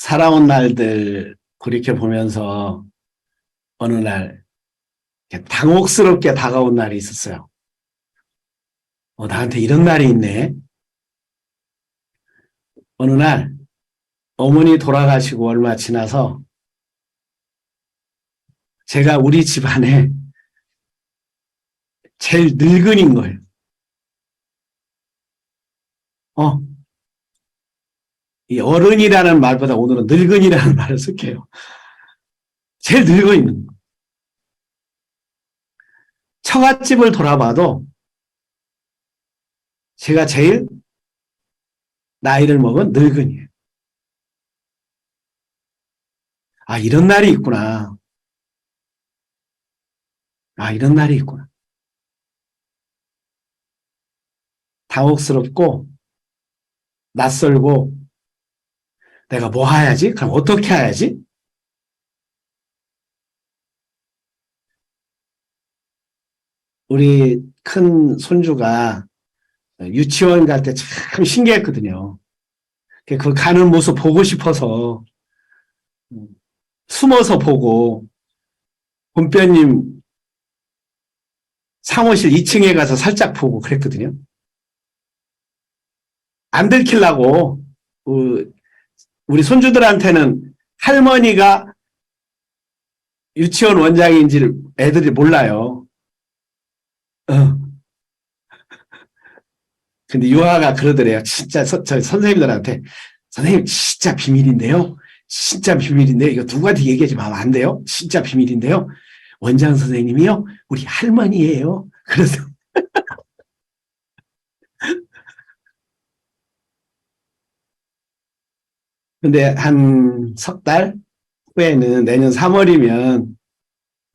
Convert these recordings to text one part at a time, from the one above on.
살아온 날들 돌이켜 보면서 어느 날 당혹스럽게 다가온 날이 있었어요. 나한테 이런 날이 있네. 어느 날 어머니 돌아가시고 얼마 지나서 제가 우리 집안에 제일 늙은인 거예요. 어, 이 어른이라는 말보다 오늘은 늙은이라는 말을 쓸게요. 제일 늙어 있는 거. 처갓집을 돌아봐도 제가 제일 나이를 먹은 늙은이에요. 아, 이런 날이 있구나. 아, 이런 날이 있구나. 당혹스럽고 낯설고 내가 뭐 해야지? 그럼 어떻게 해야지? 우리 큰 손주가 유치원 갈 때 참 신기했거든요. 그 가는 모습 보고 싶어서 숨어서 보고 본뼈님 사무실 2층에 가서 살짝 보고 그랬거든요. 안 들키려고 우리 손주들한테는 할머니가 유치원 원장인지를 애들이 몰라요. 근데 유아가 그러더래요. 진짜 저 선생님들한테 선생님 진짜 비밀인데요. 진짜 비밀인데요. 이거 누구한테 얘기하지 마면 안 돼요. 진짜 비밀인데요. 원장 선생님이요. 우리 할머니예요. 그래서 근데 한 석 달 후에는 내년 3월이면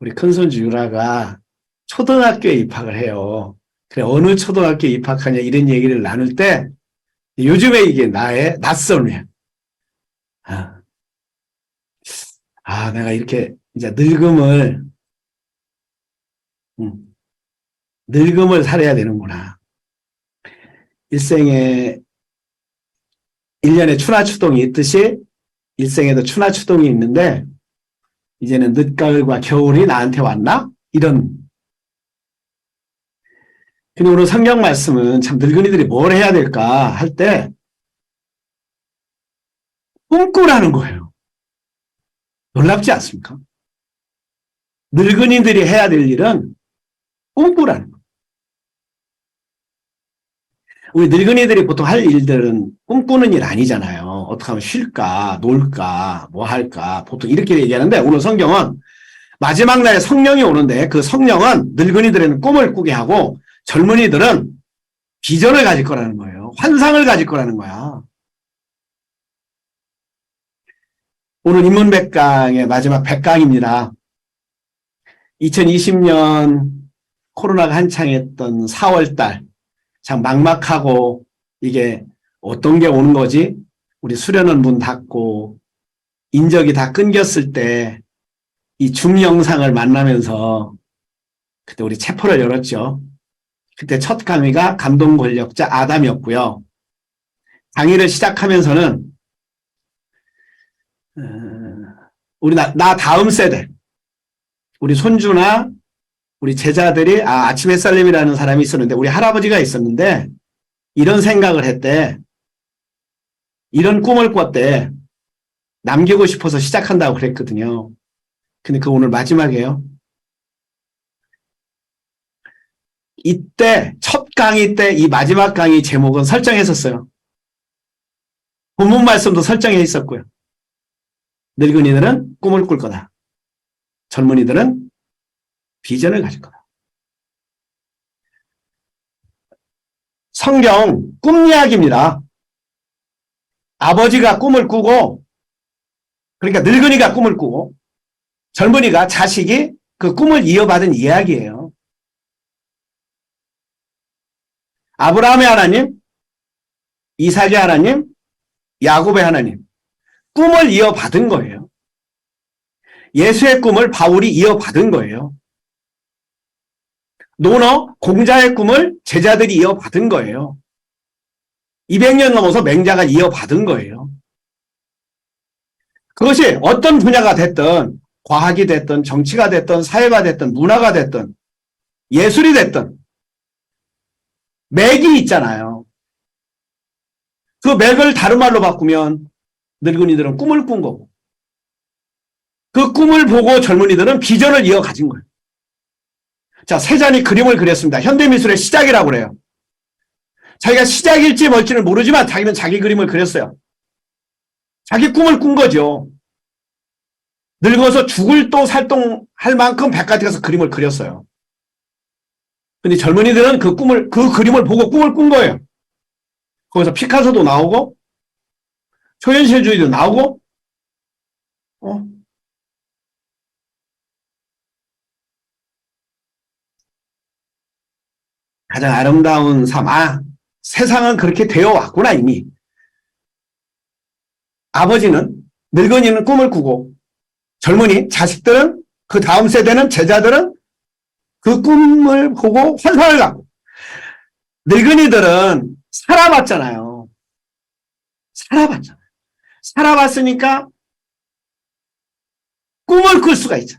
우리 큰손주 유라가 초등학교에 입학을 해요. 그래 어느 초등학교에 입학하냐 이런 얘기를 나눌 때 요즘에 이게 나의 낯설이야. 내가 이렇게 이제 음, 늙음을 살아야 되는구나. 일생에 1년에 추나추동이 있듯이 일생에도 추나추동이 있는데 이제는 늦가을과 겨울이 나한테 왔나? 이런. 근데 오늘 성경 말씀은 참 늙은이들이 뭘 해야 될까 할 때 꿈꾸라는 거예요. 놀랍지 않습니까? 늙은이들이 해야 될 일은 꿈꾸라는 거예요. 우리 늙은이들이 보통 할 일들은 꿈꾸는 일 아니잖아요. 어떻게 하면 쉴까, 놀까, 뭐 할까. 보통 이렇게 얘기하는데 오늘 성경은 마지막 날에 성령이 오는데 그 성령은 늙은이들에는 꿈을 꾸게 하고 젊은이들은 비전을 가질 거라는 거예요. 환상을 가질 거라는 거야. 오늘 인문백강의 마지막 백강입니다. 2020년 코로나가 한창 했던 4월달 참 막막하고 이게 어떤 게 오는 거지? 우리 수련원 문 닫고 인적이 다 끊겼을 때 이 줌 영상을 만나면서 그때 우리 체포를 열었죠. 그때 첫 강의가 감동 권력자 아담이었고요. 강의를 시작하면서는 우리 나 다음 세대 우리 손주나 우리 제자들이 아침 햇살님이라는 사람이 있었는데 우리 할아버지가 있었는데 이런 생각을 했대. 이런 꿈을 꿨대. 남기고 싶어서 시작한다고 그랬거든요. 근데 그 오늘 마지막이에요. 이때 첫 강의 때 이 마지막 강의 제목은 설정했었어요. 본문 말씀도 설정해 있었고요. 늙은이들은 꿈을 꿀 거다. 젊은이들은 비전을 가질 거다. 성경 꿈 이야기입니다. 아버지가 꿈을 꾸고 그러니까 늙은이가 꿈을 꾸고 젊은이가 자식이 그 꿈을 이어받은 이야기예요. 아브라함의 하나님, 이삭의 하나님, 야곱의 하나님 꿈을 이어받은 거예요. 예수의 꿈을 바울이 이어받은 거예요. 노너, 공자의 꿈을 제자들이 이어받은 거예요. 200년 넘어서 맹자가 이어받은 거예요. 그것이 어떤 분야가 됐든 과학이 됐든 정치가 됐든 사회가 됐든 문화가 됐든 예술이 됐든 맥이 있잖아요. 그 맥을 다른 말로 바꾸면 늙은이들은 꿈을 꾼 거고 그 꿈을 보고 젊은이들은 비전을 이어가진 거예요. 자, 세잔이 그림을 그렸습니다. 현대미술의 시작이라고 그래요. 자기가 시작일지 뭘지는 모르지만 자기는 자기 그림을 그렸어요. 자기 꿈을 꾼 거죠. 늙어서 죽을 또 살동할 만큼 백가지 가서 그림을 그렸어요. 근데 젊은이들은 그 그림을 보고 꿈을 꾼 거예요. 거기서 피카소도 나오고, 초현실주의도 나오고, 가장 아름다운 삶. 세상은 그렇게 되어 왔구나, 이미. 아버지는, 늙은이는 꿈을 꾸고, 젊은이, 자식들은, 그 다음 세대는, 제자들은 그 꿈을 보고 환상을 갖고, 늙은이들은 살아봤잖아요. 살아봤잖아요. 살아봤으니까 꿈을 꿀 수가 있죠.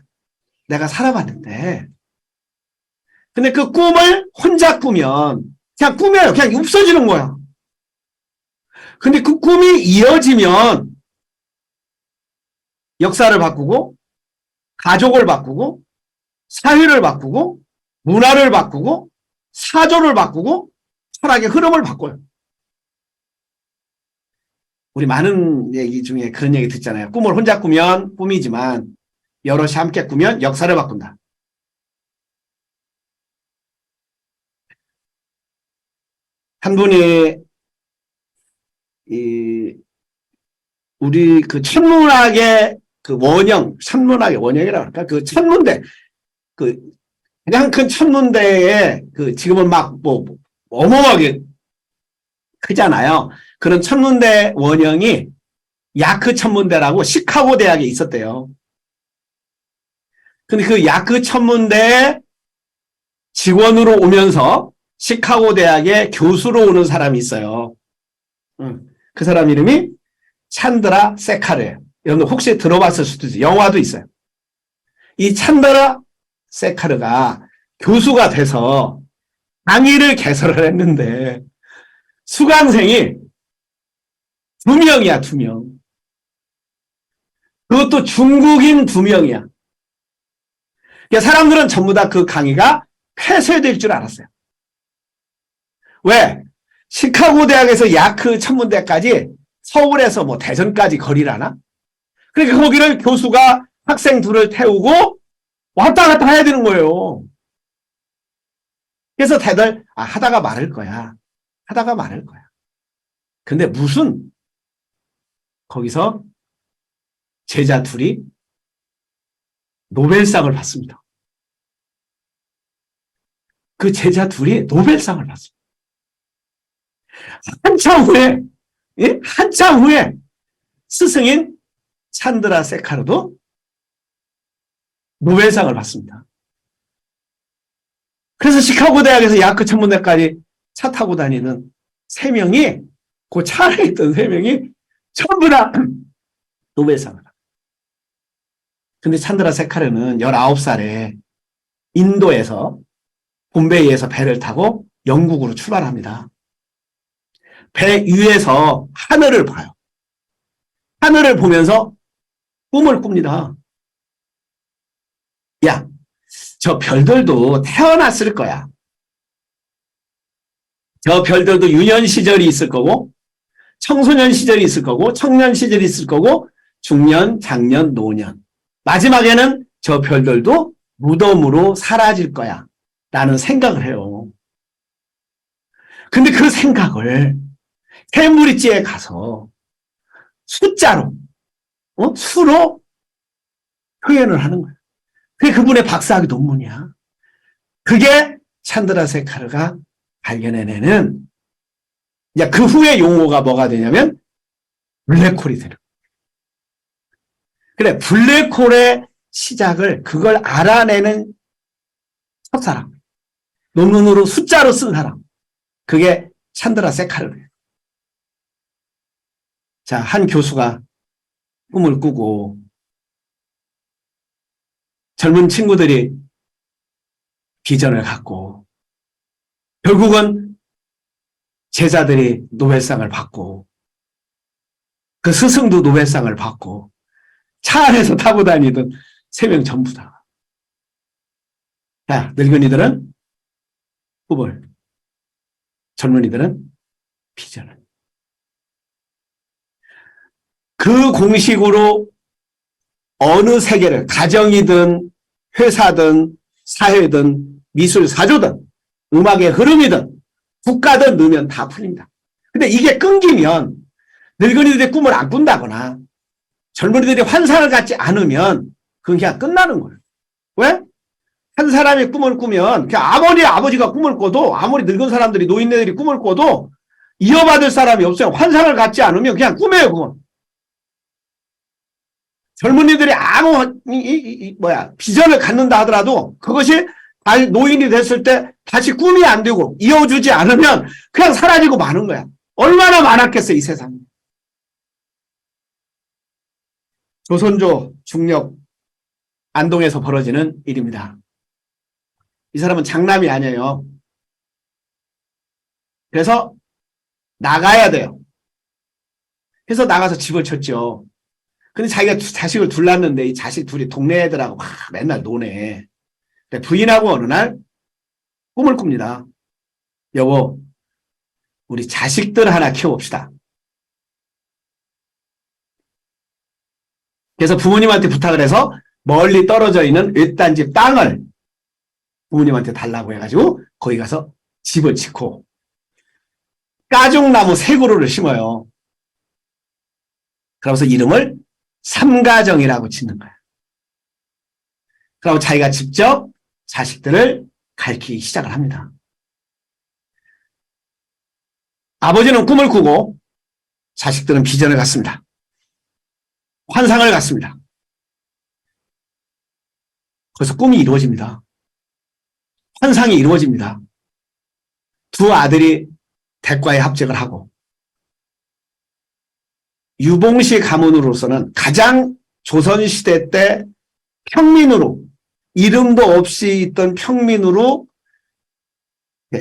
내가 살아봤는데. 근데 그 꿈을 혼자 꾸면 그냥 꾸며요. 그냥 없어지는 거야. 근데 그 꿈이 이어지면 역사를 바꾸고 가족을 바꾸고 사회를 바꾸고 문화를 바꾸고 사조를 바꾸고 철학의 흐름을 바꿔요. 우리 많은 얘기 중에 그런 얘기 듣잖아요. 꿈을 혼자 꾸면 꿈이지만 여럿이 함께 꾸면 역사를 바꾼다. 한 분이 우리 그 천문학의 그 원형, 천문학의 원형이라고 할까? 그 천문대, 그 가장 큰 천문대에 그 지금은 막 뭐 어마어마하게 크잖아요. 그런 천문대 원형이 야크 천문대라고 시카고 대학에 있었대요. 근데 그 야크 천문대에 직원으로 오면서 시카고 대학의 교수로 오는 사람이 있어요. 그 사람 이름이 찬드라 세카르예요. 여러분 혹시 들어봤을 수도 있어요. 영화도 있어요. 이 찬드라 세카르가 교수가 돼서 강의를 개설을 했는데 수강생이 2명이야, 2명. 그것도 중국인 2명이야. 그러니까 사람들은 전부 다 그 강의가 폐쇄될 줄 알았어요. 왜? 시카고 대학에서 야크 천문대까지 서울에서 뭐 대전까지 거리라나? 그러니까 거기를 교수가 학생 둘을 태우고 왔다 갔다 해야 되는 거예요. 그래서 다들 하다가 말을 거야. 하다가 말을 거야. 근데 무슨 거기서 제자 둘이 노벨상을 받습니다. 그 제자 둘이 노벨상을 받습니다. 한참 후에, 예? 한참 후에 스승인 찬드라 세카르도 노벨상을 받습니다. 그래서 시카고 대학에서 야크 천문대까지 차 타고 다니는 3명이, 그 차 안에 있던 3명이 전부 다 노벨상을 받습니다. 근데 찬드라 세카르는 19살에 인도에서 봄베이에서 배를 타고 영국으로 출발합니다. 배 위에서 하늘을 봐요. 하늘을 보면서 꿈을 꿉니다. 야, 저 별들도 태어났을 거야. 저 별들도 유년 시절이 있을 거고, 청소년 시절이 있을 거고, 청년 시절이 있을 거고, 중년, 장년, 노년. 마지막에는 저 별들도 무덤으로 사라질 거야. 라는 생각을 해요. 근데 그 생각을 케임브리지에 가서 숫자로, 수로 표현을 하는 거예요. 그게 그분의 박사학위 논문이야. 그게 찬드라 세카르가 발견해내는, 이제 그 후에 용어가 뭐가 되냐면 블랙홀이 되는 거예요. 그래, 블랙홀의 시작을, 그걸 알아내는 첫 사람, 논문으로 숫자로 쓴 사람, 그게 찬드라 세카르예요. 자, 한 교수가 꿈을 꾸고 젊은 친구들이 비전을 갖고 결국은 제자들이 노벨상을 받고 그 스승도 노벨상을 받고 차 안에서 타고 다니던 3명 전부 다. 자, 늙은이들은 꿈을, 젊은이들은 비전을. 그 공식으로 어느 세계를, 가정이든 회사든 사회든 미술사조든 음악의 흐름이든 국가든 넣으면 다 풀립니다. 근데 이게 끊기면 늙은이들의 꿈을 안 꾼다거나 젊은이들이 환상을 갖지 않으면 그건 그냥 끝나는 거예요. 왜? 한 사람이 꿈을 꾸면 그냥 아무리 아버지가 꿈을 꿔도 아무리 늙은 사람들이 노인네들이 꿈을 꿔도 이어받을 사람이 없어요. 환상을 갖지 않으면 그냥 꿈이에요. 그건. 젊은이들이 아무 비전을 갖는다 하더라도 그것이 노인이 됐을 때 다시 꿈이 안 되고 이어주지 않으면 그냥 사라지고 마는 거야. 얼마나 많았겠어요, 이 세상에. 조선조 중력 안동에서 벌어지는 일입니다. 이 사람은 장남이 아니에요. 그래서 나가야 돼요. 그래서 나가서 집을 쳤죠. 근데 자기가 자식을 둘 낳았는데 이 자식 둘이 동네 애들하고 막 맨날 노네. 부인하고 어느 날 꿈을 꿉니다. 여보, 우리 자식들 하나 키워봅시다. 그래서 부모님한테 부탁을 해서 멀리 떨어져 있는 외딴 집 땅을 부모님한테 달라고 해가지고 거기 가서 집을 짓고 가죽나무 3그루를 심어요. 그러면서 이름을 삼가정이라고 짓는 거야. 그리고 자기가 직접 자식들을 가르치기 시작을 합니다. 아버지는 꿈을 꾸고 자식들은 비전을 갖습니다. 환상을 갖습니다. 그래서 꿈이 이루어집니다. 환상이 이루어집니다. 2 아들이 대과에 합격을 하고 유봉시 가문으로서는 가장 조선시대 때 평민으로 이름도 없이 있던 평민으로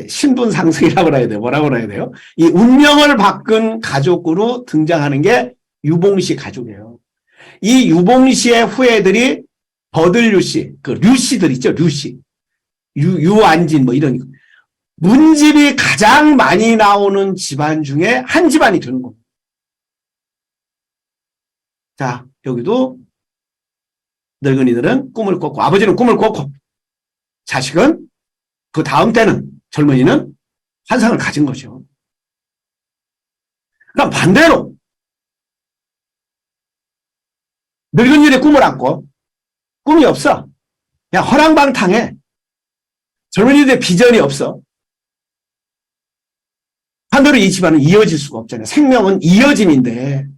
신분 상승이라고 해야 돼요. 뭐라고 해야 돼요? 이 운명을 바꾼 가족으로 등장하는 게 유봉시 가족이에요. 이 유봉시의 후예들이 버들류씨, 그 류씨들 있죠. 류씨. 유안진 뭐 이런 문집이 가장 많이 나오는 집안 중에 한 집안이 되는 겁니다. 자, 여기도 늙은이들은 꿈을 꿨고 아버지는 꿈을 꿨고 자식은 그 다음 때는 젊은이는 환상을 가진 거죠. 그럼 반대로 늙은이들의 꿈을 안고 꿈이 없어. 그냥 허랑방탕해. 젊은이들의 비전이 없어. 반대로 이 집안은 이어질 수가 없잖아요. 생명은 이어짐인데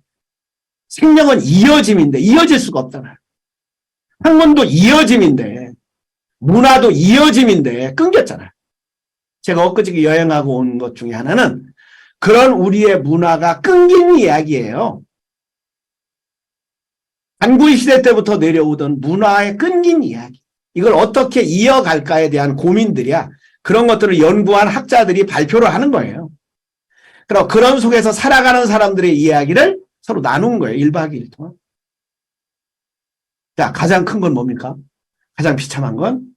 이어질 수가 없잖아요. 학문도 이어짐인데 문화도 이어짐인데 끊겼잖아요. 제가 엊그저께 여행하고 온 것 중에 하나는 그런 우리의 문화가 끊긴 이야기예요. 단구시대 때부터 내려오던 문화의 끊긴 이야기. 이걸 어떻게 이어갈까에 대한 고민들이야. 그런 것들을 연구한 학자들이 발표를 하는 거예요. 그럼 그런 속에서 살아가는 사람들의 이야기를 서로 나눈 거예요. 1박 2일 동안. 자, 가장 큰 건 뭡니까? 가장 비참한 건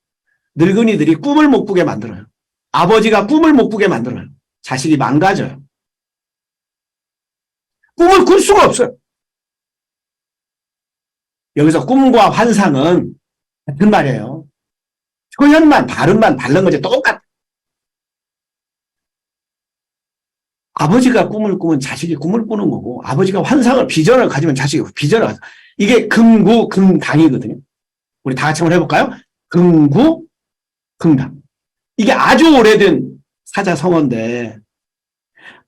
늙은이들이 꿈을 못 꾸게 만들어요. 아버지가 꿈을 못 꾸게 만들어요. 자식이 망가져요. 꿈을 꿀 수가 없어요. 여기서 꿈과 환상은 같은 말이에요. 표현만, 발음만 다른 거지 똑같아. 아버지가 꿈을 꾸면 자식이 꿈을 꾸는 거고 아버지가 환상을 비전을 가지면 자식이 비전을 가져. 이게 금구 금당이거든요. 우리 다 같이 한번 해볼까요? 금구 금당. 이게 아주 오래된 사자성어인데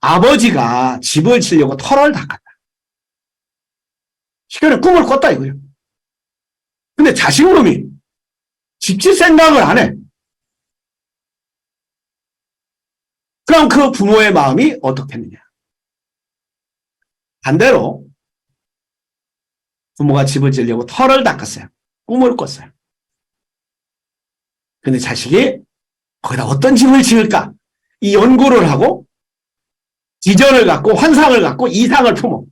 아버지가 집을 지려고 터를 닦았다. 시간에 꿈을 꿨다 이거예요. 근데 자식놈이 집질 생각을 안 해. 그럼 그 부모의 마음이 어떻겠느냐. 반대로 부모가 집을 지으려고 털을 닦았어요. 꿈을 꿨어요. 근데 자식이 거기다 어떤 집을 지을까? 이 연구를 하고 비전을 갖고 환상을 갖고 이상을 품어.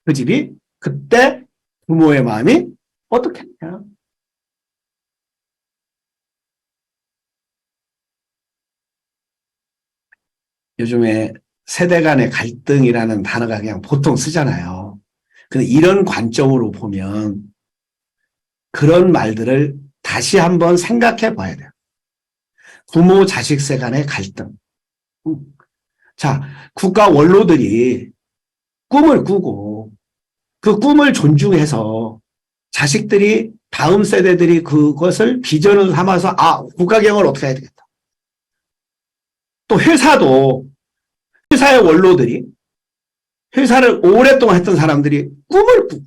그 집이 그때 부모의 마음이 어떻게 했냐. 요즘에 세대 간의 갈등이라는 단어가 그냥 보통 쓰잖아요. 근데 이런 관점으로 보면 그런 말들을 다시 한번 생각해 봐야 돼요. 부모 자식세 간의 갈등. 자, 국가 원로들이 꿈을 꾸고 그 꿈을 존중해서 자식들이 다음 세대들이 그것을 비전을 삼아서 국가 경영을 어떻게 해야 되겠다. 또 회사도 회사의 원로들이 회사를 오랫동안 했던 사람들이 꿈을 꾸고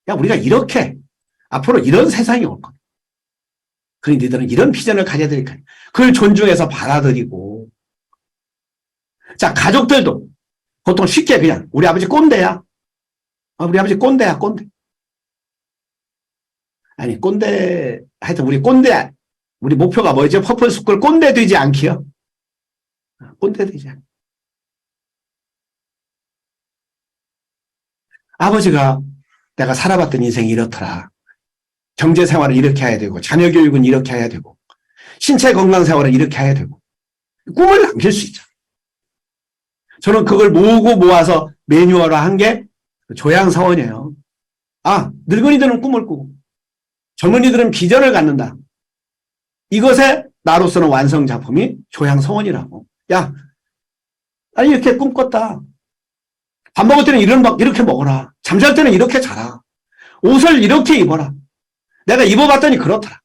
야 우리가 이렇게 앞으로 이런 세상이 올 거야. 그러니 너희들은 이런 비전을 가져야 되니까 그걸 존중해서 받아들이고 자 가족들도 보통 쉽게 그냥 우리 아버지 꼰대야. 우리 아버지 꼰대야 꼰대. 아니 꼰대 하여튼 우리 꼰대 우리 목표가 뭐죠? 퍼플스쿨 꼰대 되지 않기요. 꼰대 되지 않기. 아버지가 내가 살아봤던 인생이 이렇더라. 경제생활을 이렇게 해야 되고 자녀 교육은 이렇게 해야 되고 신체 건강생활은 이렇게 해야 되고 꿈을 남길 수 있죠. 저는 그걸 모아서 매뉴얼화한 게 조향서원이에요. 늙은이들은 꿈을 꾸고 젊은이들은 비전을 갖는다. 이것에 나로서는 완성작품이 조향서원이라고. 야, 아니 이렇게 꿈꿨다. 밥 먹을 때는 이렇게 먹어라. 잠잘 때는 이렇게 자라. 옷을 이렇게 입어라. 내가 입어봤더니 그렇더라.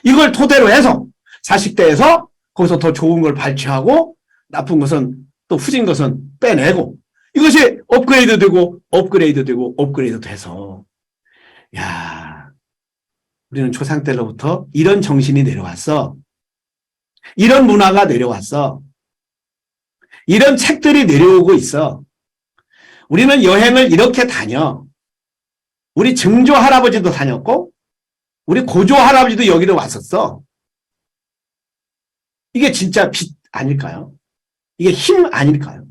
이걸 토대로 해서 자식대에서 거기서 더 좋은 걸 발췌하고 나쁜 것은 또 후진 것은 빼내고 이것이 업그레이드 되고 업그레이드 되고 업그레이드 돼서 야 우리는 조상 때로부터 이런 정신이 내려왔어. 이런 문화가 내려왔어. 이런 책들이 내려오고 있어. 우리는 여행을 이렇게 다녀. 우리 증조 할아버지도 다녔고 우리 고조 할아버지도 여기로 왔었어. 이게 진짜 빛 아닐까요? 이게 힘 아닐까요?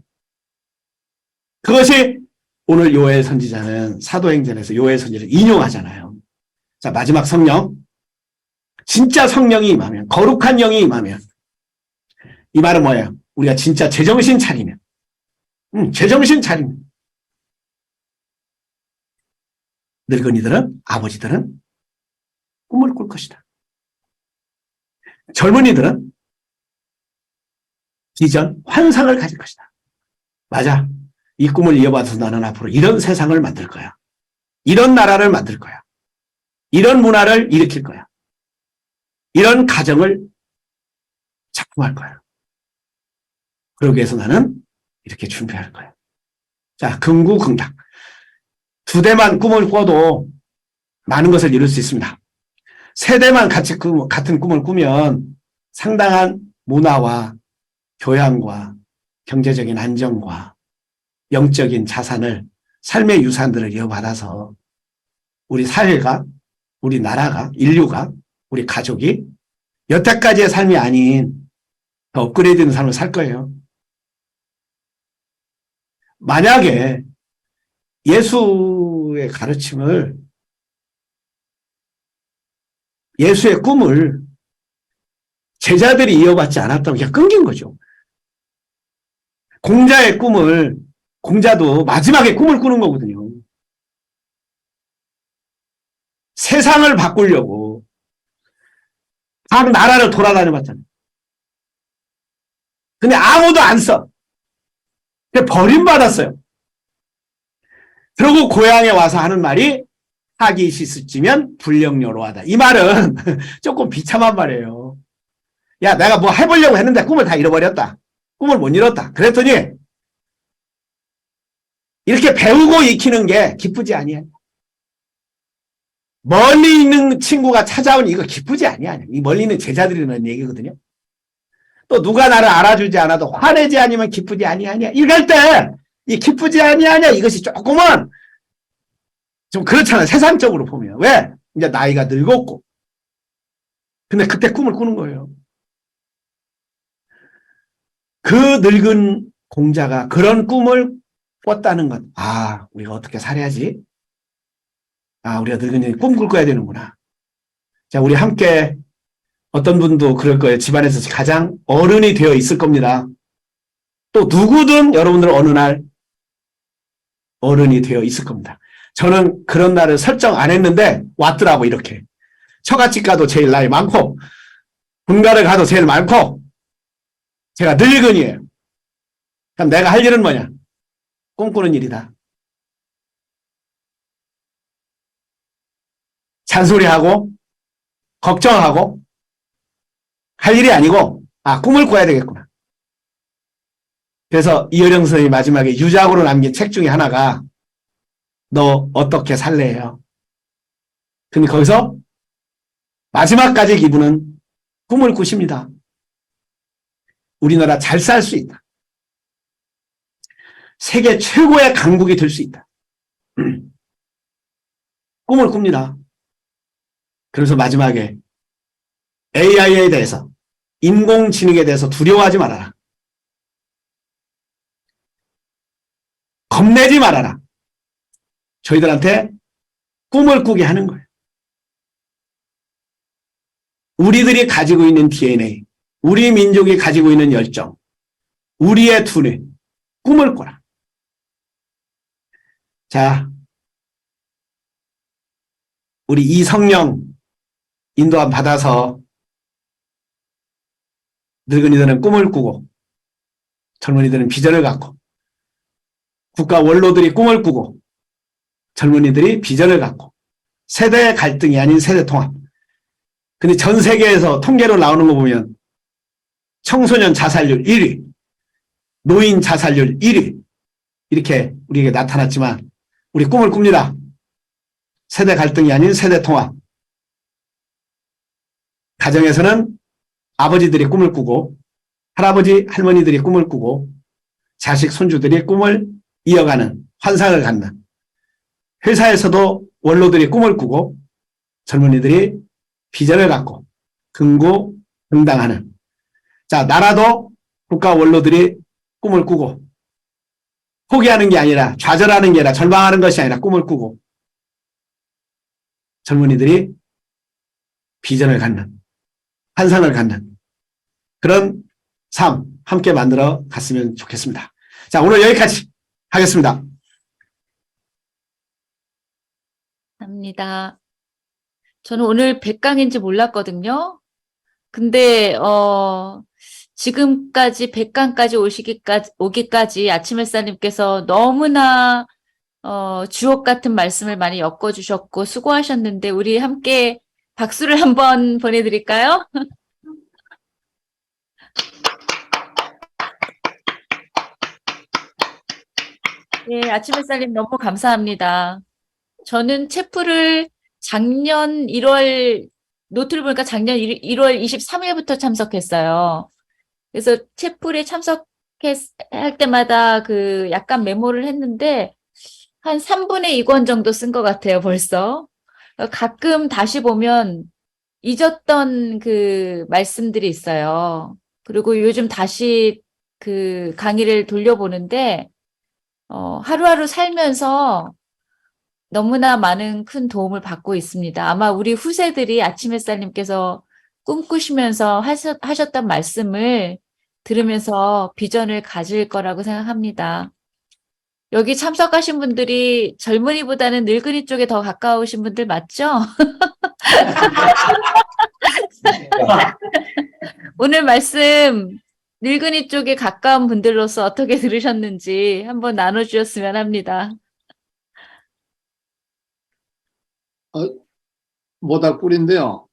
그것이 오늘 요엘 선지자는 사도행전에서 요엘 선지를 인용하잖아요. 자, 마지막 성령. 진짜 성령이 임하면, 거룩한 영이 임하면. 이 말은 뭐예요? 우리가 진짜 제정신 차리면. 제정신 차리면. 늙은이들은, 아버지들은 꿈을 꿀 것이다. 젊은이들은 비전, 환상을 가질 것이다. 맞아. 이 꿈을 이어받아서 나는 앞으로 이런 세상을 만들 거야. 이런 나라를 만들 거야. 이런 문화를 일으킬 거야. 이런 가정을 작품할 거야. 그러기 위해서 나는 이렇게 준비할 거야. 자, 긍구긍탁. 두 대만 꿈을 꿔도 많은 것을 이룰 수 있습니다. 세 대만 같은 꿈을 꾸면 상당한 문화와 교양과 경제적인 안정과 영적인 자산을 삶의 유산들을 이어받아서 우리 사회가 우리 나라가 인류가 우리 가족이 여태까지의 삶이 아닌 더 업그레이드된 삶을 살 거예요. 만약에 예수의 가르침을 예수의 꿈을 제자들이 이어받지 않았다면 그냥 끊긴 거죠. 공자의 꿈을 공자도 마지막에 꿈을 꾸는 거거든요. 세상을 바꾸려고 각 나라를 돌아다녀 봤잖아요. 근데 아무도 안 써. 버림받았어요. 그리고 고향에 와서 하는 말이 하기 씻으면 불령요로하다. 이 말은 조금 비참한 말이에요. 야, 내가 뭐 해보려고 했는데 꿈을 다 잃어버렸다. 꿈을 못 이뤘다. 그랬더니 이렇게 배우고 익히는 게 기쁘지 아니야. 멀리 있는 친구가 찾아온 이거 기쁘지 아니야. 이 멀리 있는 제자들이라는 얘기거든요. 또 누가 나를 알아주지 않아도 화내지 않으면 기쁘지 아니하냐. 이럴 때 이 기쁘지 아니하냐 이것이 조금은 좀 그렇잖아요. 세상적으로 보면. 왜? 이제 나이가 늙었고. 근데 그때 꿈을 꾸는 거예요. 그 늙은 공자가 그런 꿈을 꿨다는 것. 아, 우리가 어떻게 살아야지? 아, 우리가 늙은이 꿈을 꿔야 되는구나. 자, 우리 함께 어떤 분도 그럴 거예요. 집안에서 가장 어른이 되어 있을 겁니다. 또 누구든 여러분들 어느 날 어른이 되어 있을 겁니다. 저는 그런 날을 설정 안 했는데 왔더라고 이렇게. 처갓집 가도 제일 나이 많고 분가를 가도 제일 많고 제가 늙은이에요. 그럼 내가 할 일은 뭐냐? 꿈꾸는 일이다. 잔소리하고 걱정하고 할 일이 아니고 꿈을 꿔야 되겠구나. 그래서 이효령 선생님이 마지막에 유작으로 남긴 책 중에 하나가 너 어떻게 살래요? 근데 거기서 마지막까지 이분은 꿈을 꾸십니다. 우리나라 잘 살 수 있다. 세계 최고의 강국이 될 수 있다. 꿈을 꿉니다. 그래서 마지막에 AI에 대해서 인공지능에 대해서 두려워하지 말아라. 겁내지 말아라. 저희들한테 꿈을 꾸게 하는 거예요. 우리들이 가지고 있는 DNA, 우리 민족이 가지고 있는 열정, 우리의 두뇌, 꿈을 꿔라. 자, 우리 이성령 인도함 받아서 늙은이들은 꿈을 꾸고 젊은이들은 비전을 갖고 국가 원로들이 꿈을 꾸고 젊은이들이 비전을 갖고 세대의 갈등이 아닌 세대 통합. 근데 전 세계에서 통계로 나오는 거 보면 청소년 자살률 1위, 노인 자살률 1위 이렇게 우리에게 나타났지만 우리 꿈을 꿉니다. 세대 갈등이 아닌 세대 통합. 가정에서는 아버지들이 꿈을 꾸고 할아버지, 할머니들이 꿈을 꾸고 자식, 손주들이 꿈을 이어가는 환상을 갖는 회사에서도 원로들이 꿈을 꾸고 젊은이들이 비전을 갖고 긍고긍당하는 자 나라도 국가 원로들이 꿈을 꾸고 포기하는 게 아니라 좌절하는 게 아니라 절망하는 것이 아니라 꿈을 꾸고 젊은이들이 비전을 갖는 환상을 갖는 그런 삶 함께 만들어 갔으면 좋겠습니다. 자 오늘 여기까지 하겠습니다. 감사합니다. 저는 오늘 100강인지 몰랐거든요. 근데 지금까지 100강까지 오기까지 아침 햇살님께서 너무나 주옥 같은 말씀을 많이 엮어주셨고 수고하셨는데 우리 함께 박수를 한번 보내드릴까요? 네, 아침 햇살님 너무 감사합니다. 저는 체프를 작년 1월, 노트를 보니까 작년 1월 23일부터 참석했어요. 그래서 체풀에 참석할 때마다 그 약간 메모를 했는데 한 3분의 2권 정도 쓴 것 같아요, 벌써. 가끔 다시 보면 잊었던 그 말씀들이 있어요. 그리고 요즘 다시 그 강의를 돌려보는데, 하루하루 살면서 너무나 많은 큰 도움을 받고 있습니다. 아마 우리 후세들이 아침 햇살님께서 꿈꾸시면서 하셨던 말씀을 들으면서 비전을 가질 거라고 생각합니다. 여기 참석하신 분들이 젊은이보다는 늙은이 쪽에 더 가까우신 분들 맞죠? 오늘 말씀 늙은이 쪽에 가까운 분들로서 어떻게 들으셨는지 한번 나눠주셨으면 합니다. 모닥 꿀인데요.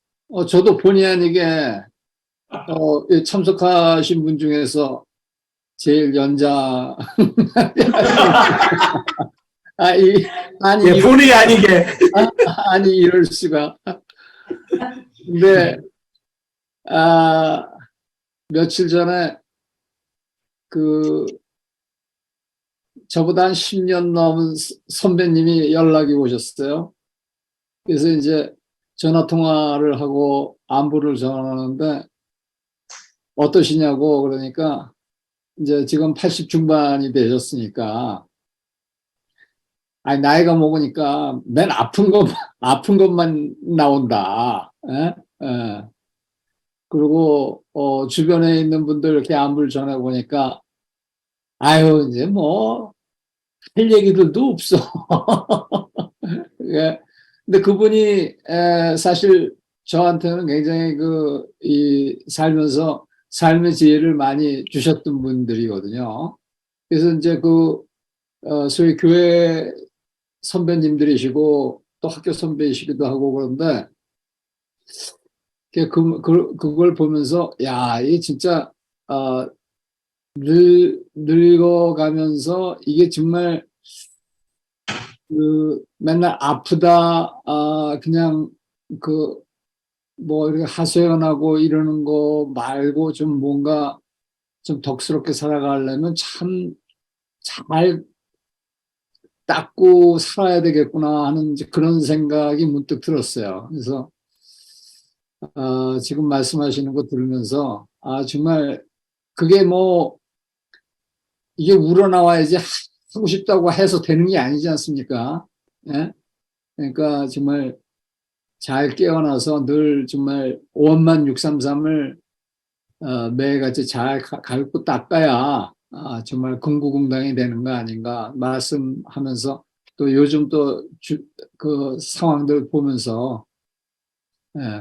저도 본의 아니게 이 참석하신 분 중에서 제일 연장 아니 본의 아니게 아니 이럴 수가. 근데 며칠 전에 그 저보다 한 10년 넘은 선배님이 연락이 오셨어요. 그래서 이제 전화 통화를 하고 안부를 전하는데 어떠시냐고 그러니까 이제 지금 80 중반이 되셨으니까 아니 나이가 먹으니까 맨 아픈 것만 나온다. 예? 예. 그리고 주변에 있는 분들 이렇게 안부를 전해 보니까 아유 이제 뭐 할 얘기들도 없어. 예. 근데 그분이 사실 저한테는 굉장히 이 살면서 삶의 지혜를 많이 주셨던 분들이거든요. 그래서 이제 소위 교회 선배님들이시고 또 학교 선배이시기도 하고 그런데 그걸 보면서 야, 이 진짜 늙어가면서 이게 정말 맨날 아프다 그냥 뭐 이렇게 하소연하고 이러는 거 말고 좀 뭔가 좀 덕스럽게 살아가려면 참 잘 닦고 살아야 되겠구나 하는 이제 그런 생각이 문득 들었어요. 그래서 지금 말씀하시는 거 들으면서 정말 그게 뭐 이게 우러나와야지 하고 싶다고 해서 되는 게 아니지 않습니까? 예? 그러니까 정말 잘 깨어나서 늘 정말 5원만 633을 매일같이 잘 갈고 닦아야 정말 긍구궁당이 되는 거 아닌가 말씀하면서 또 요즘 또 그 상황들 보면서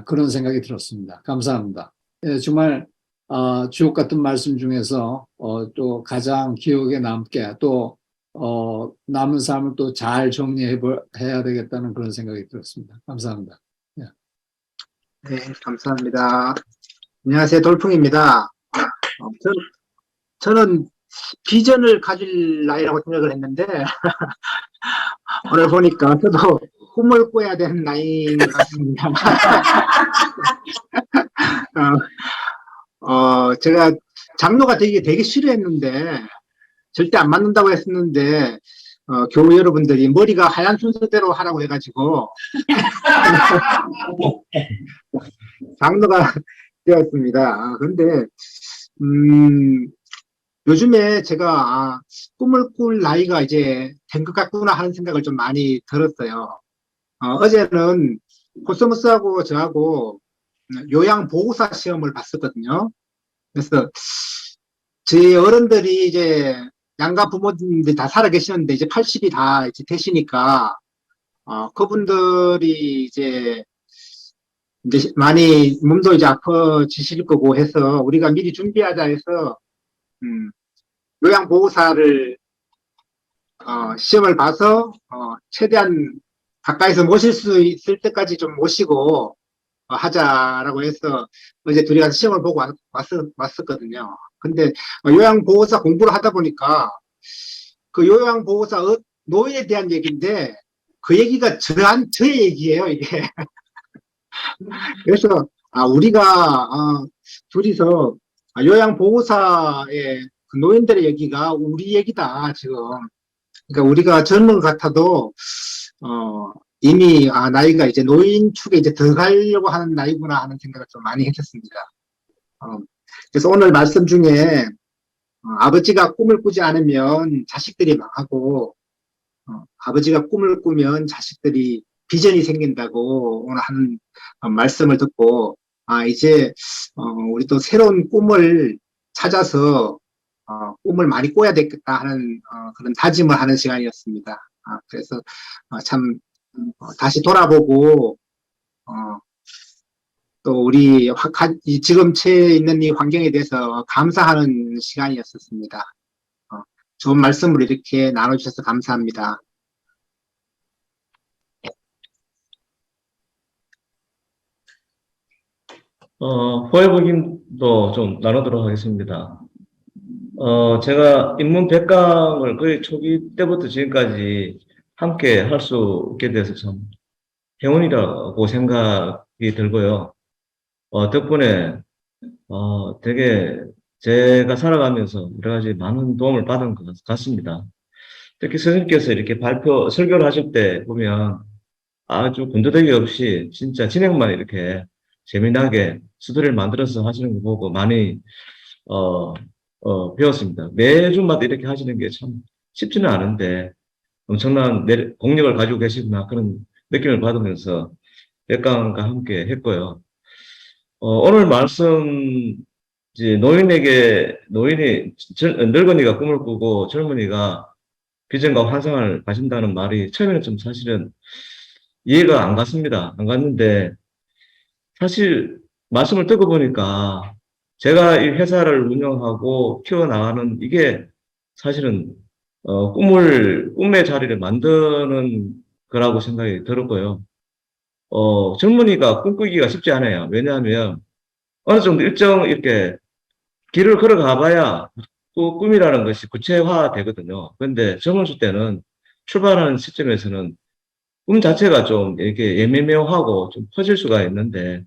그런 생각이 들었습니다. 감사합니다. 예, 정말 주옥 같은 말씀 중에서 또 가장 기억에 남게 또 남은 삶을 또 잘 해야 되겠다는 그런 생각이 들었습니다. 감사합니다. 예. 네, 감사합니다. 안녕하세요. 돌풍입니다. 저는 비전을 가질 나이라고 생각을 했는데, 오늘 보니까 저도 꿈을 꿔야 되는 나이인 것 같습니다. 제가 장로가 되게 싫어했는데, 절대 안 맞는다고 했었는데, 교우 여러분들이 머리가 하얀 순서대로 하라고 해가지고, 장로가 되었습니다. 그런데, 요즘에 제가, 꿈을 꿀 나이가 이제 된 것 같구나 하는 생각을 좀 많이 들었어요. 어제는 코스모스하고 저하고 요양보호사 시험을 봤었거든요. 그래서 저희 어른들이 이제 양가 부모님들이 다 살아 계시는데 이제 80이 다 이제 되시니까, 그분들이 이제 많이 몸도 이제 아파지실 거고 해서 우리가 미리 준비하자 해서, 요양보호사를, 시험을 봐서, 최대한 가까이서 모실 수 있을 때까지 좀 모시고, 하자라고 해서 어제 둘이 가서 시험을 보고 왔었거든요. 근데 요양보호사 공부를 하다 보니까 그 요양보호사 노예에 대한 얘기인데 그 얘기가 저의 얘기예요, 이게. 그래서 우리가 둘이서 요양보호사의 그 노인들의 얘기가 우리 얘기다, 지금. 그러니까 우리가 젊은 것 같아도 이미 나이가 이제 노인축에 이제 들어가려고 하는 나이구나 하는 생각을 좀 많이 했었습니다. 그래서 오늘 말씀 중에 아버지가 꿈을 꾸지 않으면 자식들이 망하고 아버지가 꿈을 꾸면 자식들이 비전이 생긴다고 오늘 하는 말씀을 듣고 이제 우리 또 새로운 꿈을 찾아서 꿈을 많이 꿔야 되겠다 하는 그런 다짐을 하는 시간이었습니다. 그래서 참 다시 돌아보고 또 우리 지금 처해 있는 이 환경에 대해서 감사하는 시간이었습니다. 좋은 말씀을 이렇게 나눠주셔서 감사합니다. 호혜부님도 좀 나누도록 하겠습니다. 제가 인문 100강을 거의 초기 때부터 지금까지 함께 할 수 있게 돼서 참 행운이라고 생각이 들고요. 덕분에, 되게 제가 살아가면서 여러 가지 많은 도움을 받은 것 같습니다. 특히 스님께서 이렇게 설교를 하실 때 보면 아주 군더더기 없이 진짜 진행만 이렇게 재미나게 스토리를 만들어서 하시는 거 보고 많이, 어, 배웠습니다. 매주마다 이렇게 하시는 게 참 쉽지는 않은데 엄청난 공력을 가지고 계시구나 그런 느낌을 받으면서 백강과 함께 했고요. 오늘 말씀, 이제 늙은이가 꿈을 꾸고 젊은이가 비전과 환상을 가진다는 말이 처음에는 좀 사실은 이해가 안 갔습니다. 안 갔는데, 사실 말씀을 듣고 보니까 제가 이 회사를 운영하고 키워나가는 이게 사실은, 꿈의 자리를 만드는 거라고 생각이 들었고요. 젊은이가 꿈꾸기가 쉽지 않아요. 왜냐하면 어느 정도 일정 이렇게 길을 걸어가 봐야 그 꿈이라는 것이 구체화 되거든요. 그런데 젊었을 때는 출발하는 시점에서는 꿈 자체가 좀 이렇게 예매매하고 좀 퍼질 수가 있는데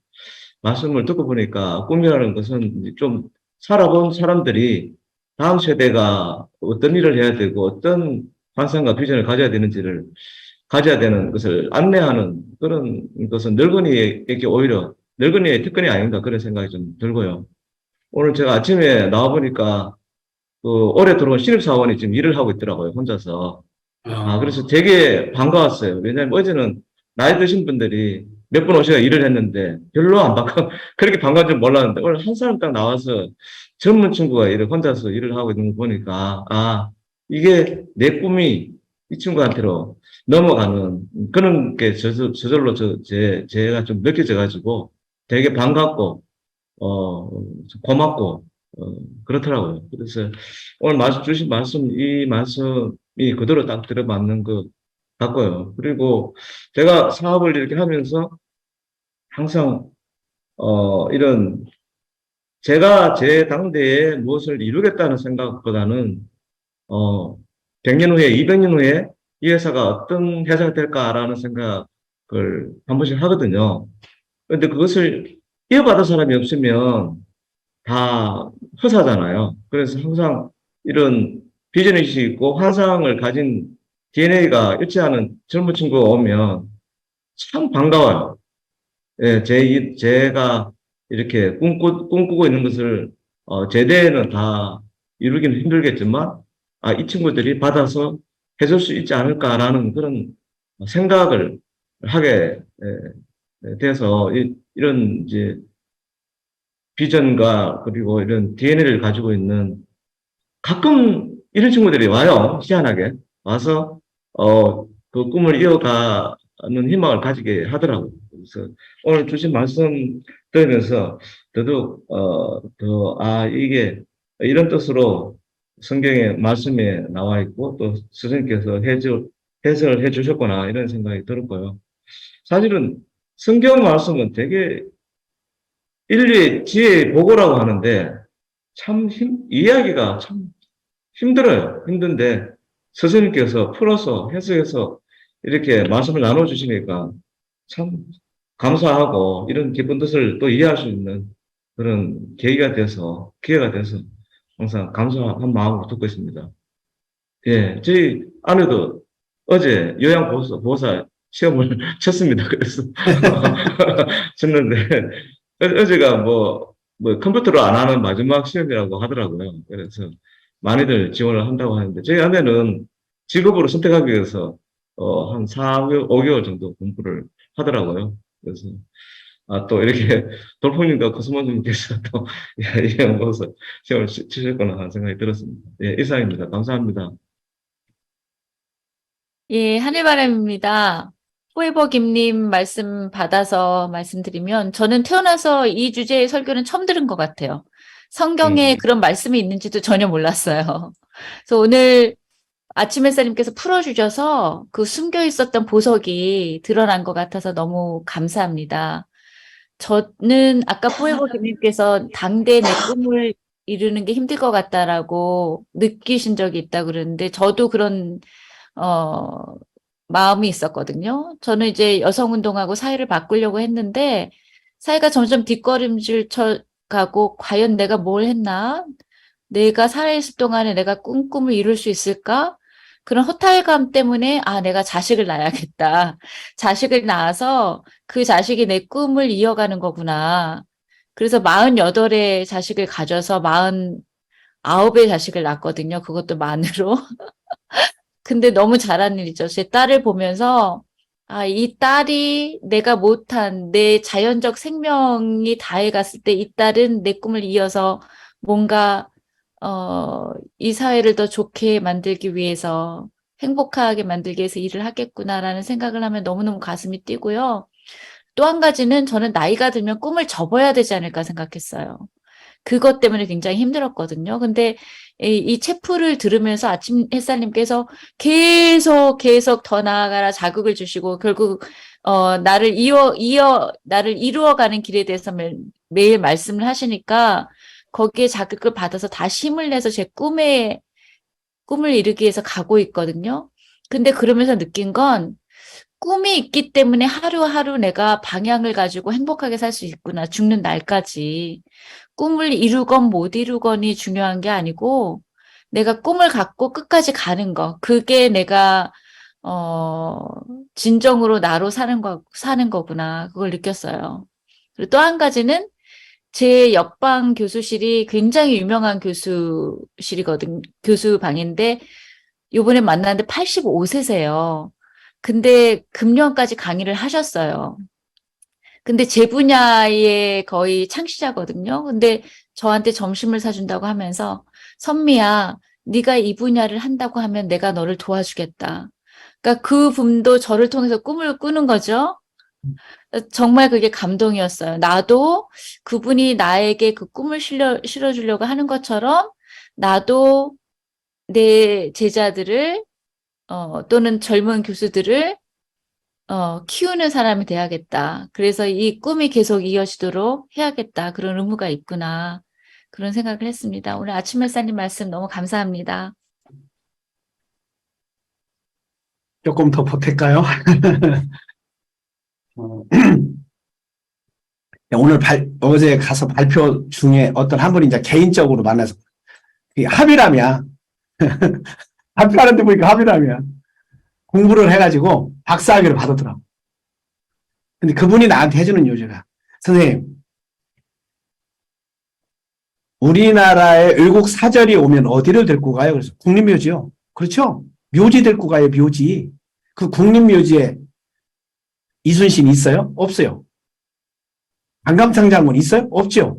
말씀을 듣고 보니까 꿈이라는 것은 좀 살아본 사람들이 다음 세대가 어떤 일을 해야 되고 어떤 환상과 비전을 가져야 되는 것을 안내하는 그런 것은 늙은이에게 오히려 늙은이의 특권이 아닌가 그런 생각이 좀 들고요. 오늘 제가 아침에 나와보니까 올해 들어온 신입사원이 지금 일을 하고 있더라고요, 혼자서. 그래서 되게 반가웠어요. 왜냐면 어제는 나이 드신 분들이 몇 분 오셔서 일을 했는데 별로 안 반가, 그렇게 반가운 줄 몰랐는데 오늘 한 사람 딱 나와서 젊은 친구가 혼자서 일을 하고 있는 거 보니까, 이게 내 꿈이 이 친구한테로 넘어가는 그런 게 저절로 제가 좀 느껴져가지고 되게 반갑고, 고맙고, 그렇더라고요. 그래서 오늘 주신 이 말씀이 그대로 딱 들어맞는 것 같고요. 그리고 제가 사업을 이렇게 하면서 항상, 이런 제가 제 당대에 무엇을 이루겠다는 생각보다는, 100년 후에, 200년 후에 이 회사가 어떤 회사가 될까라는 생각을 한 번씩 하거든요. 그런데 그것을 이어받은 사람이 없으면 다 허사잖아요. 그래서 항상 이런 비전의식이 있고 환상을 가진 DNA가 일치하는 젊은 친구가 오면 참 반가워요. 예, 제가 이렇게 꿈꾸고 있는 것을, 제대는 다 이루기는 힘들겠지만, 이 친구들이 받아서 해줄 수 있지 않을까라는 그런 생각을 하게 돼서, 이런 이제 비전과 그리고 이런 DNA를 가지고 있는 가끔 이런 친구들이 와요. 희한하게. 와서, 그 꿈을 이어가는 희망을 가지게 하더라고요. 그래서 오늘 주신 말씀 들으면서 더더욱, 이게 이런 뜻으로 성경의 말씀에 나와 있고 또 스승님께서 해석을 해 주셨구나 이런 생각이 들었고요. 사실은 성경 말씀은 되게 인류의 지혜의 보고라고 하는데 참 이해하기가 참 힘들어요. 힘든데 스승님께서 풀어서 해석해서 이렇게 말씀을 나눠주시니까 참 감사하고 이런 깊은 뜻을 또 이해할 수 있는 그런 기회가 돼서 항상 감사한 마음으로 듣고 있습니다. 예, 저희 아내도 어제 요양보호사 시험을 쳤습니다. 그래서 쳤는데 어제가 컴퓨터로 안 하는 마지막 시험이라고 하더라고요. 그래서 많이들 지원을 한다고 하는데 저희 아내는 직업으로 선택하기 위해서 한 5개월 정도 공부를 하더라고요. 그래서 또 이렇게 돌풍님과 코스모님께서 또 이양보호사 시험을 치셨구나 하는 생각이 들었습니다. 예, 이상입니다. 감사합니다. 예, 하늘바람입니다. 포에버 김님 말씀 받아서 말씀드리면 저는 태어나서 이 주제의 설교는 처음 들은 것 같아요. 성경에 그런 말씀이 있는지도 전혀 몰랐어요. 그래서 오늘 아침 햇살님께서 풀어주셔서 그 숨겨 있었던 보석이 드러난 것 같아서 너무 감사합니다. 저는 아까 포에버 김님께서 당대 내 꿈을 이루는 게 힘들 것 같다라고 느끼신 적이 있다고 그러는데 저도 그런 마음이 있었거든요. 저는 이제 여성운동하고 사회를 바꾸려고 했는데 사회가 점점 뒷걸음질 쳐가고 과연 내가 뭘 했나? 내가 살아있을 동안에 내가 꿈을 이룰 수 있을까? 그런 허탈감 때문에 아, 내가 자식을 낳아야겠다. 자식을 낳아서 그 자식이 내 꿈을 이어가는 거구나. 그래서 48의 자식을 가져서 49의 자식을 낳았거든요. 그것도 만으로. 근데 너무 잘한 일이죠. 제 딸을 보면서 아, 이 딸이 내가 못한 내 자연적 생명이 다해갔을 때 이 딸은 내 꿈을 이어서 뭔가 이 사회를 더 좋게 만들기 위해서 행복하게 만들기 위해서 일을 하겠구나라는 생각을 하면 너무너무 가슴이 뛰고요. 또 한 가지는 저는 나이가 들면 꿈을 접어야 되지 않을까 생각했어요. 그것 때문에 굉장히 힘들었거든요. 근데 이 체프를 들으면서 아침 햇살님께서 계속 더 나아가라 자극을 주시고 결국 나를 이루어가는 길에 대해서 매일 말씀을 하시니까 거기에 자극을 받아서 다시 힘을 내서 제 꿈을 이루기 위해서 가고 있거든요. 근데 그러면서 느낀 건 꿈이 있기 때문에 하루하루 내가 방향을 가지고 행복하게 살 수 있구나. 죽는 날까지. 꿈을 이루건 못 이루건이 중요한 게 아니고 내가 꿈을 갖고 끝까지 가는 거. 그게 내가 진정으로 나로 사는 거구나. 그걸 느꼈어요. 그리고 또 한 가지는 제 옆방 교수실이 굉장히 유명한 교수실이거든. 교수방인데 요번에 만났는데 85세세요. 근데 금년까지 강의를 하셨어요. 근데 제 분야의 거의 창시자거든요. 근데 저한테 점심을 사준다고 하면서 선미야, 네가 이 분야를 한다고 하면 내가 너를 도와주겠다. 그러니까 그분도 저를 통해서 꿈을 꾸는 거죠. 정말 그게 감동이었어요. 나도 그분이 나에게 그 꿈을 실어주려고 하는 것처럼 나도 내 제자들을 또는 젊은 교수들을 키우는 사람이 돼야겠다. 그래서 이 꿈이 계속 이어지도록 해야겠다. 그런 의무가 있구나. 그런 생각을 했습니다. 오늘 아침 햇살님 말씀 너무 감사합니다. 조금 더 보탤까요? 오늘 어제 가서 발표 중에 어떤 한 분이 이제 개인적으로 만나서 합의람이야. 발표하는데 보니까 합의람이야. 공부를 해가지고 박사학위를 받았더라고. 근데 그분이 나한테 해주는 요지가 선생님, 우리나라에 외국 사절이 오면 어디를 데리고 가요? 그래서 국립묘지요. 그렇죠? 묘지 데리고 가요, 묘지. 그 국립묘지에 이순신 있어요? 없어요. 안감창 장군 있어요? 없죠.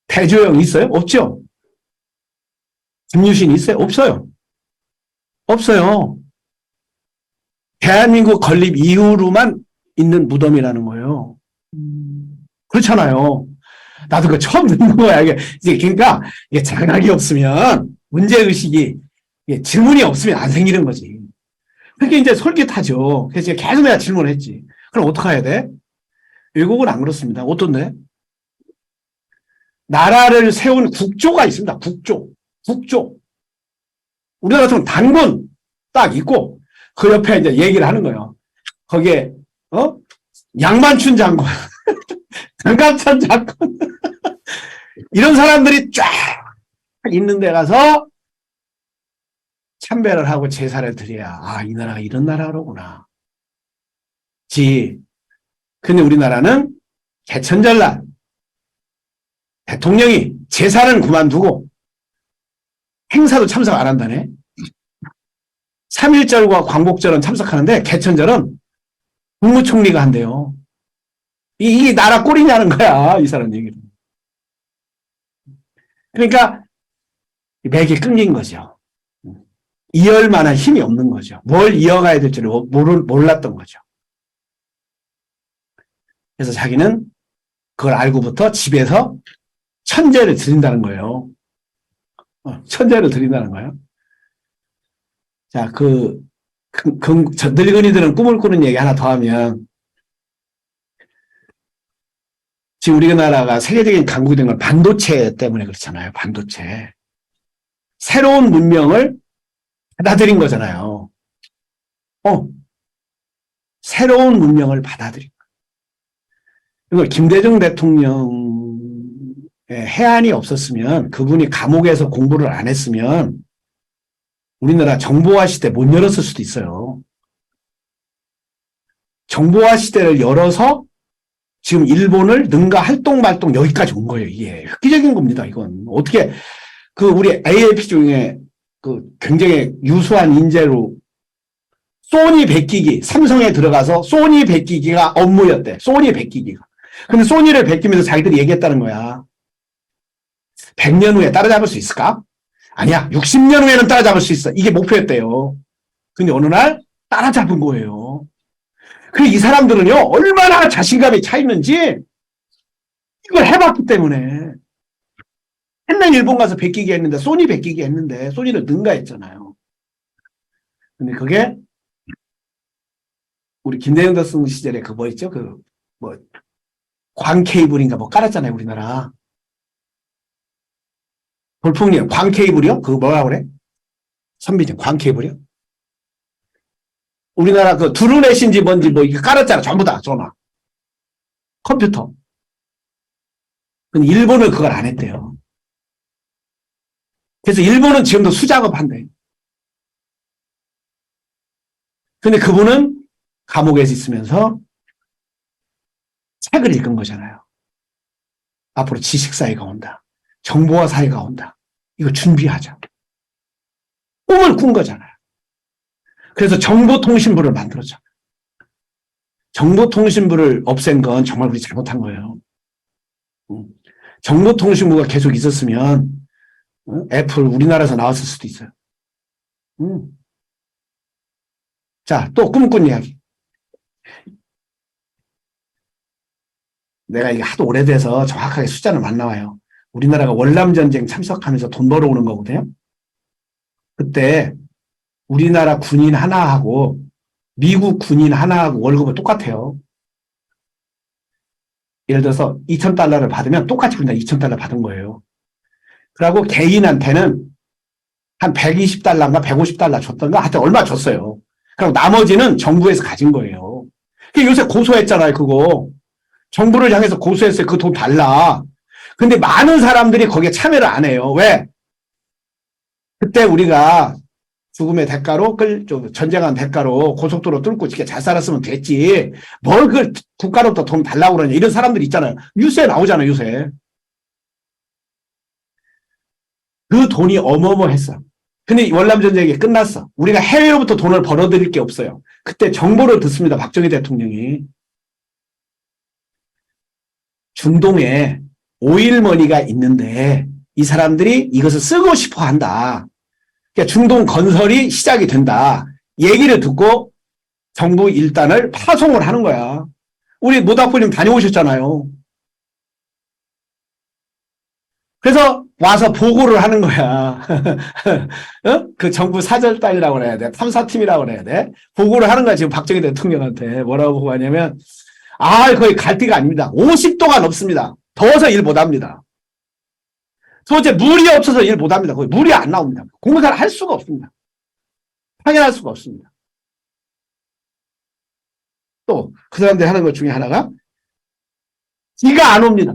대조영 있어요? 없죠. 김유신 있어요? 없어요. 없어요. 대한민국 건립 이후로만 있는 무덤이라는 거예요. 그렇잖아요. 나도 그거 처음 듣는 거야. 이게 그러니까 이게 자각이 없으면 문제의식이 질문이 없으면 안 생기는 거지. 그렇게 이제 솔깃하죠. 그래서 계속 내가 질문을 했지. 그럼 어떻게 해야 돼? 외국은 안 그렇습니다. 어떤데? 나라를 세운 국조가 있습니다. 국조. 우리나라 같으면 단군 딱 있고 그 옆에 이제 얘기를 하는 거예요. 거기에 양만춘 장군, 장감찬 장군 이런 사람들이 쫙 있는 데 가서 참배를 하고 제사를 드려야 이 나라가 이런 나라로구나. 근데 우리나라는 개천절날 대통령이 제사는 그만두고 행사도 참석 안 한다네. 3.1절과 광복절은 참석하는데 개천절은 국무총리가 한대요. 이게 나라 꼴이냐는 거야, 이 사람 얘기를. 그러니까 맥이 끊긴 거죠. 이어할 만한 힘이 없는 거죠. 뭘 이어가야 될지를 몰랐던 거죠. 그래서 자기는 그걸 알고부터 집에서 천재를 드린다는 거예요. 천재를 드린다는 거예요. 자, 저 늙은이들은 꿈을 꾸는 얘기 하나 더 하면, 지금 우리나라가 세계적인 강국이 된 건 반도체 때문에 그렇잖아요. 반도체. 새로운 문명을 받아들인 거잖아요. 새로운 문명을 받아들인 거. 이걸 김대중 대통령의 해안이 없었으면, 그분이 감옥에서 공부를 안 했으면, 우리나라 정보화 시대 못 열었을 수도 있어요. 정보화 시대를 열어서 지금 일본을 능가 활동발동 여기까지 온 거예요. 이게 획기적인 겁니다. 이건 어떻게 우리 ALP 중에 굉장히 유수한 인재로 소니 베끼기, 삼성에 들어가서 소니 베끼기가 업무였대. 소니 베끼기가. 근데 소니를 베끼면서 자기들이 얘기했다는 거야. 100년 후에 따라잡을 수 있을까? 아니야. 60년 후에는 따라잡을 수 있어. 이게 목표였대요. 근데 어느 날 따라잡은 거예요. 그리고 이 사람들은요, 얼마나 자신감이 차 있는지 이걸 해봤기 때문에. 맨날 일본 가서 베끼기 했는데, 소니 베끼기 했는데, 소니를 능가했잖아요. 근데 그게 우리 김대중 대통령 시절에 뭐 있죠? 광 케이블인가 뭐 깔았잖아요, 우리나라. 돌풍님, 광 케이블이요? 그거 뭐라 그래? 선비님, 광 케이블이요? 우리나라 두루넷인지 뭔지 이거 깔았잖아, 전부 다, 전화. 컴퓨터. 근데 일본은 그걸 안 했대요. 그래서 일본은 지금도 수작업 한대. 근데 그분은 감옥에 있으면서 책을 읽은 거잖아요. 앞으로 지식사회가 온다. 정보화 사회가 온다. 이거 준비하자. 꿈을 꾼 거잖아요. 그래서 정보통신부를 만들었잖아요. 정보통신부를 없앤 건 정말 우리 잘못한 거예요. 정보통신부가 계속 있었으면 애플 우리나라에서 나왔을 수도 있어요. 자, 또 꿈꾼 이야기. 내가 이게 하도 오래돼서 정확하게 숫자는 안 나와요. 우리나라가 월남전쟁 참석하면서 돈 벌어오는 거거든요. 그때 우리나라 군인 하나하고 미국 군인 하나하고 월급은 똑같아요. 예를 들어서 2,000달러를 받으면 똑같이 우리나라 2,000달러 받은 거예요. 그리고 개인한테는 한 120달러인가 150달러 줬던가 하여튼 얼마 줬어요. 그리고 나머지는 정부에서 가진 거예요. 요새 고소했잖아요, 그거. 정부를 향해서 고소했어요. 그 돈 달라. 근데 많은 사람들이 거기에 참여를 안 해요. 왜? 그때 우리가 죽음의 대가로 전쟁한 대가로 고속도로 뚫고 이렇게 잘 살았으면 됐지. 뭘 국가로부터 돈 달라고 그러냐. 이런 사람들이 있잖아요. 뉴스에 나오잖아요, 요새. 그 돈이 어마어마했어. 근데 월남전쟁이 끝났어. 우리가 해외로부터 돈을 벌어들일 게 없어요. 그때 정보를 듣습니다. 박정희 대통령이. 중동에 오일머니가 있는데 이 사람들이 이것을 쓰고 싶어 한다. 그러니까 중동 건설이 시작이 된다. 얘기를 듣고 정부 일단을 파송을 하는 거야. 우리 모닥불님 다녀오셨잖아요. 그래서 와서 보고를 하는 거야. 그 정부 사절단이라고 그래야 돼. 탐사팀이라고 그래야 돼. 보고를 하는 거야. 지금 박정희 대통령한테. 뭐라고 보고하냐면 거의 갈대가 아닙니다. 50도가 넘습니다. 더워서 일 못합니다. 두 번째, 물이 없어서 일 못합니다. 거의 물이 안 나옵니다. 공사를 할 수가 없습니다. 확인할 수가 없습니다. 또 그 사람들이 하는 것 중에 하나가 비가 안 옵니다.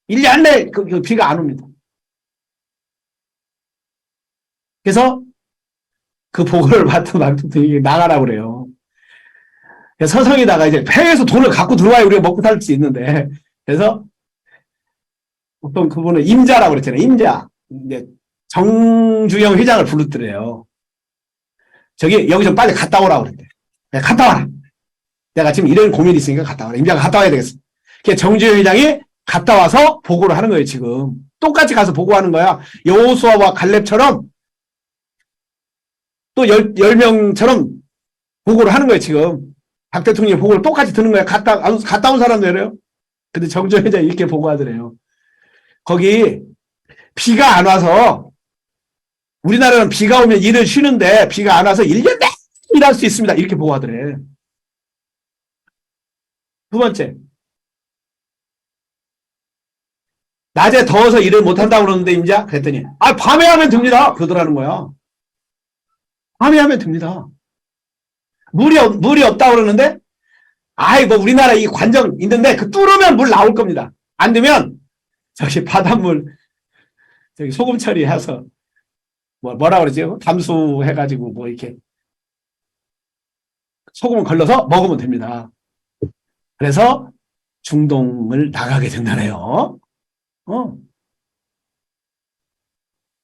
1년 내에 그 비가 안 옵니다. 그래서 그 보고를 받던 말투들이 나가라고 그래요. 서성에다가 이제 해외에서 돈을 갖고 들어와야 우리가 먹고 살 수 있는데, 그래서 보통 그분은 임자라고 그랬잖아요. 임자. 이제 정주영 회장을 부르더래요. 여기 좀 빨리 갔다 오라고 그랬대. 갔다 와라. 내가 지금 이런 고민이 있으니까 갔다 와라. 임자가 갔다 와야 되겠어. 그래서 정주영 회장이 갔다 와서 보고를 하는 거예요, 지금. 똑같이 가서 보고하는 거야. 여호수아와 갈렙처럼 또 10명처럼 보고를 하는 거예요, 지금. 박 대통령이 보고를 똑같이 듣는 거야. 갔다 온 사람도 이래요. 근데 정주영 회장이 이렇게 보고하더래요. 거기 비가 안 와서 우리나라는 비가 오면 일을 쉬는데 비가 안 와서 1년 내내 일할 수 있습니다. 이렇게 보고하더래. 두 번째. 낮에 더워서 일을 못한다고 그러는데 임자? 그랬더니 밤에 하면 됩니다. 그러더라는 거야. 밤에 하면 됩니다. 물이 없다고 그러는데 뭐 우리나라 이 관정 있는데 뚫으면 물 나올 겁니다. 안 되면 바닷물 소금 처리해서 뭐라 그러지? 담수해가지고 뭐 이렇게 소금을 걸러서 먹으면 됩니다. 그래서 중동을 나가게 된다네요.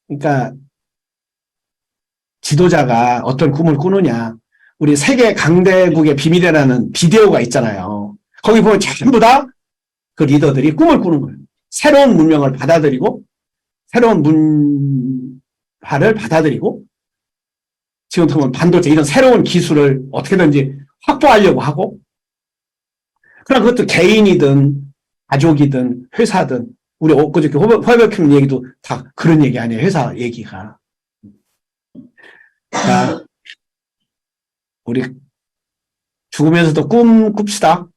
그러니까 지도자가 어떤 꿈을 꾸느냐. 우리 세계 강대국의 비밀이라는 비디오가 있잖아요. 거기 보면 전부 다 그 리더들이 꿈을 꾸는 거예요. 새로운 문명을 받아들이고 새로운 문화를 받아들이고 지금 보면 반도체 이런 새로운 기술을 어떻게든지 확보하려고 하고 그럼 그것도 개인이든 가족이든 회사든 우리 그저께 허베킴 얘기도 다 그런 얘기 아니에요. 회사 얘기가. 자, 우리 죽으면서도 꿈 꿉시다.